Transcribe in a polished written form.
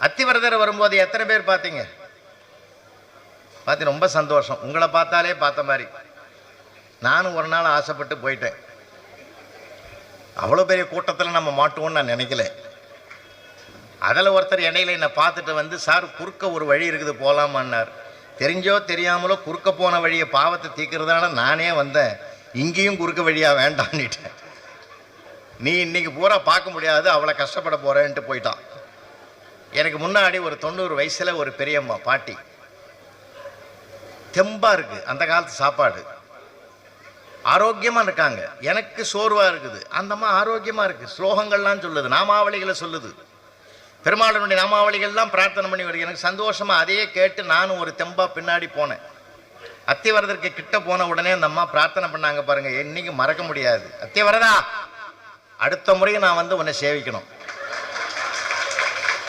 அத்திவரதர் வரும்போது எத்தனை பேர் பார்த்தீங்க? பார்த்து ரொம்ப சந்தோஷம். உங்களை பார்த்தாலே பார்த்த மாதிரி. நானும் ஒரு நாள் ஆசைப்பட்டு போயிட்டேன். அவ்வளோ பெரிய கூட்டத்தில் நம்ம மாட்டுவோம்னு நான் நினைக்கல. அதில் ஒருத்தர் இடையில என்னை பார்த்துட்டு வந்து, சார் குறுக்க ஒரு வழி இருக்குது போகலாமான்னார். தெரிஞ்சோ தெரியாமலோ குறுக்க போன வழியை பாவத்தை தீர்க்கிறதால நானே வந்தேன். இங்கேயும் குறுக்க வழியாக வேண்டான்னுட்டேன். நீ இன்னைக்கு பூரா பார்க்க முடியாது, அவ்வளோ கஷ்டப்பட போகிறேன்ட்டு போயிட்டான். எனக்கு முன்னாடி ஒரு 90 வயசில் ஒரு பெரியம்மா பாட்டி, தெம்பாக இருக்குது, அந்த காலத்து சாப்பாடு, ஆரோக்கியமாக இருக்காங்க. எனக்கு சோர்வாக இருக்குது, அந்தம்மா ஆரோக்கியமாக இருக்குது. ஸ்லோகங்கள்லாம் சொல்லுது, நாமாவளிகளை சொல்லுது, பெருமாளனுடைய நாமாவளிகள்லாம் பிரார்த்தனை பண்ணி வருது. எனக்கு சந்தோஷமாக அதையே கேட்டு நானும் ஒரு தெம்பா பின்னாடி போனேன். அத்திவரதற்கு கிட்ட போன உடனே அந்த அம்மா பிரார்த்தனை பண்ணாங்க பாருங்க, என்னைக்கு மறக்க முடியாது. அத்திவரதா, அடுத்த முறை நான் வந்து உன்னை சேவிக்கணும்.